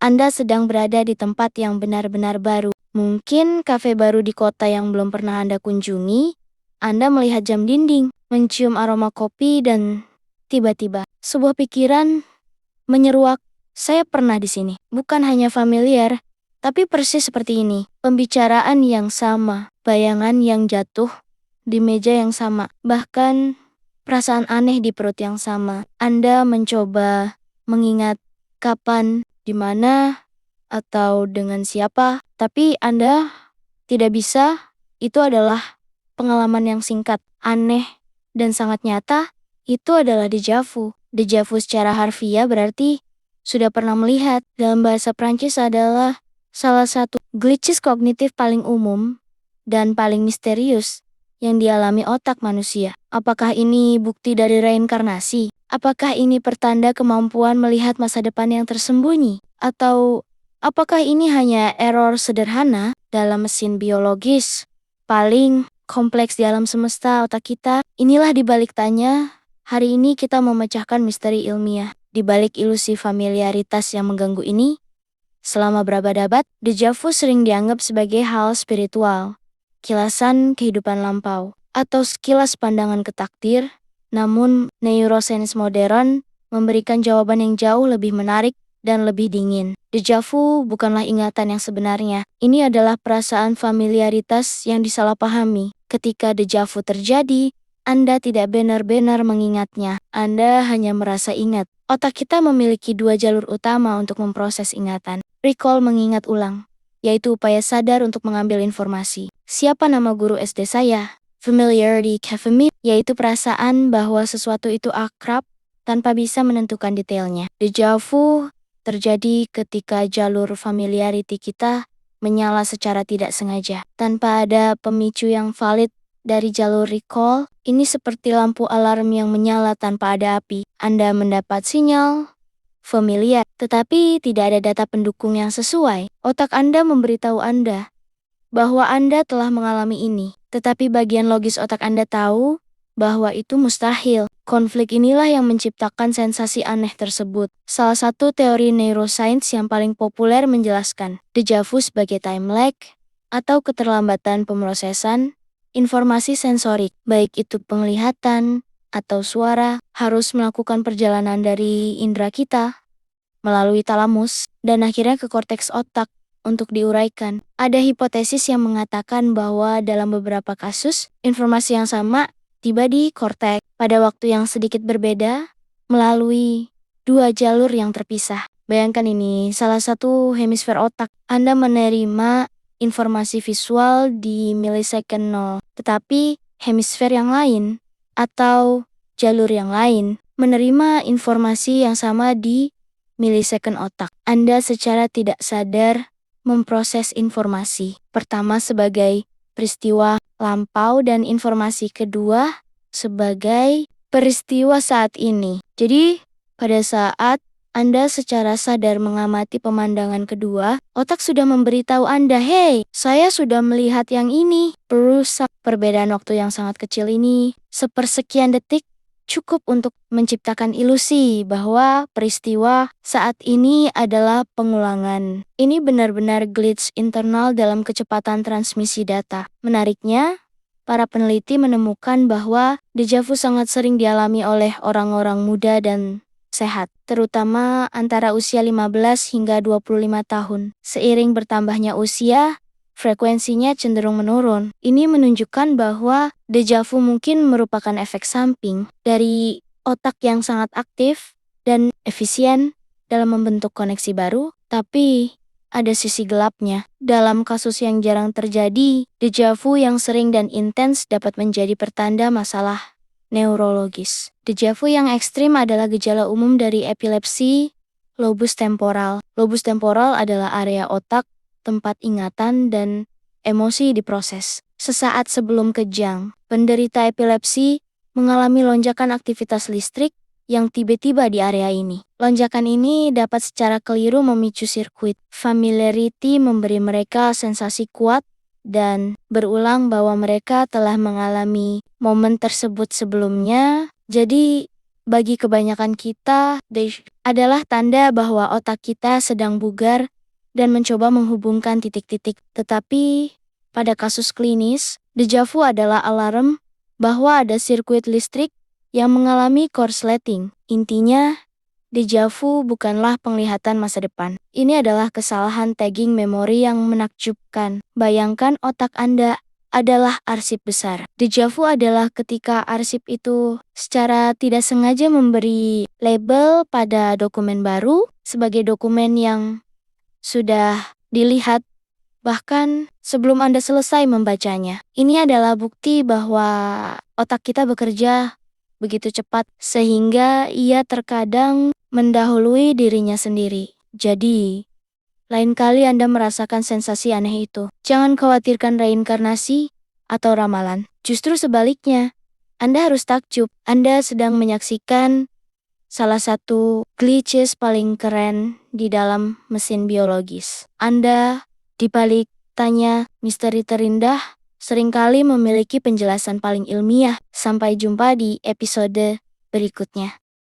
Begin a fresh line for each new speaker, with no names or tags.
Anda sedang berada di tempat yang benar-benar baru. Mungkin kafe baru di kota yang belum pernah Anda kunjungi. Anda melihat jam dinding, mencium aroma kopi, dan tiba-tiba sebuah pikiran menyeruak, saya pernah di sini. Bukan hanya familiar, tapi persis seperti ini. Pembicaraan yang sama, bayangan yang jatuh di meja yang sama, bahkan perasaan aneh di perut yang sama. Anda mencoba mengingat kapan, di mana, atau dengan siapa, tapi Anda tidak bisa. Itu adalah pengalaman yang singkat, aneh, dan sangat nyata. Itu adalah déjà vu. Déjà vu secara harfiah berarti sudah pernah melihat. Dalam bahasa Prancis adalah salah satu glitches kognitif paling umum dan paling misterius yang dialami otak manusia. Apakah ini bukti dari reinkarnasi? Apakah ini pertanda kemampuan melihat masa depan yang tersembunyi? Atau apakah ini hanya error sederhana dalam mesin biologis paling kompleks di alam semesta otak kita? Inilah dibalik tanya, hari ini kita memecahkan misteri ilmiah. Di balik ilusi familiaritas yang mengganggu ini, selama berabad-abad, déjà vu sering dianggap sebagai hal spiritual, kilasan kehidupan lampau, atau sekilas pandangan ke takdir. Namun, neurosains modern memberikan jawaban yang jauh lebih menarik dan lebih dingin. Déjà vu bukanlah ingatan yang sebenarnya. Ini adalah perasaan familiaritas yang disalahpahami. Ketika déjà vu terjadi, Anda tidak benar-benar mengingatnya. Anda hanya merasa ingat. Otak kita memiliki dua jalur utama untuk memproses ingatan. Recall, mengingat ulang, yaitu upaya sadar untuk mengambil informasi. Siapa nama guru SD saya? Familiarity caffeine, yaitu perasaan bahwa sesuatu itu akrab tanpa bisa menentukan detailnya. Déjà vu terjadi ketika jalur familiarity kita menyala secara tidak sengaja. Tanpa ada pemicu yang valid dari jalur recall, ini seperti lampu alarm yang menyala tanpa ada api. Anda mendapat sinyal familiar, tetapi tidak ada data pendukung yang sesuai. Otak Anda memberitahu Anda bahwa Anda telah mengalami ini, tetapi bagian logis otak Anda tahu bahwa itu mustahil. Konflik inilah yang menciptakan sensasi aneh tersebut. Salah satu teori neuroscience yang paling populer menjelaskan déjà vu sebagai time lag atau keterlambatan pemrosesan informasi sensorik, baik itu penglihatan atau suara, harus melakukan perjalanan dari indera kita melalui talamus dan akhirnya ke korteks otak untuk diuraikan. Ada hipotesis yang mengatakan bahwa dalam beberapa kasus, informasi yang sama tiba di korteks pada waktu yang sedikit berbeda melalui dua jalur yang terpisah. Bayangkan ini, salah satu hemisfer otak. Anda menerima informasi visual di milisecond 0, tetapi hemisfer yang lain atau jalur yang lain menerima informasi yang sama di milisecond otak. Anda secara tidak sadar memproses informasi pertama sebagai peristiwa lampau dan informasi kedua sebagai peristiwa saat ini. Jadi, pada saat Anda secara sadar mengamati pemandangan kedua, otak sudah memberitahu Anda, "Hei, saya sudah melihat yang ini." Perusak perbedaan waktu yang sangat kecil ini, sepersekian detik, cukup untuk menciptakan ilusi bahwa peristiwa saat ini adalah pengulangan. Ini benar-benar glitch internal dalam kecepatan transmisi data. Menariknya, para peneliti menemukan bahwa déjà vu sangat sering dialami oleh orang-orang muda dan sehat, terutama antara usia 15 hingga 25 tahun. Seiring bertambahnya usia, frekuensinya cenderung menurun. Ini menunjukkan bahwa déjà vu mungkin merupakan efek samping dari otak yang sangat aktif dan efisien dalam membentuk koneksi baru, tapi ada sisi gelapnya. Dalam kasus yang jarang terjadi, déjà vu yang sering dan intens dapat menjadi pertanda masalah neurologis. Déjà vu yang ekstrim adalah gejala umum dari epilepsi lobus temporal. Lobus temporal adalah area otak tempat ingatan dan emosi diproses. Sesaat sebelum kejang, penderita epilepsi mengalami lonjakan aktivitas listrik yang tiba-tiba di area ini. Lonjakan ini dapat secara keliru memicu sirkuit. Familiarity memberi mereka sensasi kuat dan berulang bahwa mereka telah mengalami momen tersebut sebelumnya. Jadi, bagi kebanyakan kita, adalah tanda bahwa otak kita sedang bugar dan mencoba menghubungkan titik-titik. Tetapi, pada kasus klinis, déjà vu adalah alarm bahwa ada sirkuit listrik yang mengalami korsleting. Intinya, déjà vu bukanlah penglihatan masa depan. Ini adalah kesalahan tagging memori yang menakjubkan. Bayangkan otak Anda adalah arsip besar. Déjà vu adalah ketika arsip itu secara tidak sengaja memberi label pada dokumen baru sebagai dokumen yang sudah dilihat bahkan sebelum Anda selesai membacanya. Ini adalah bukti bahwa otak kita bekerja begitu cepat sehingga ia terkadang mendahului dirinya sendiri. Jadi, lain kali Anda merasakan sensasi aneh itu, jangan khawatirkan reinkarnasi atau ramalan. Justru sebaliknya, Anda harus takjub. Anda sedang menyaksikan salah satu glitches paling keren di dalam mesin biologis. Anda, di balik tanya misteri terindah, seringkali memiliki penjelasan paling ilmiah. Sampai jumpa di episode berikutnya.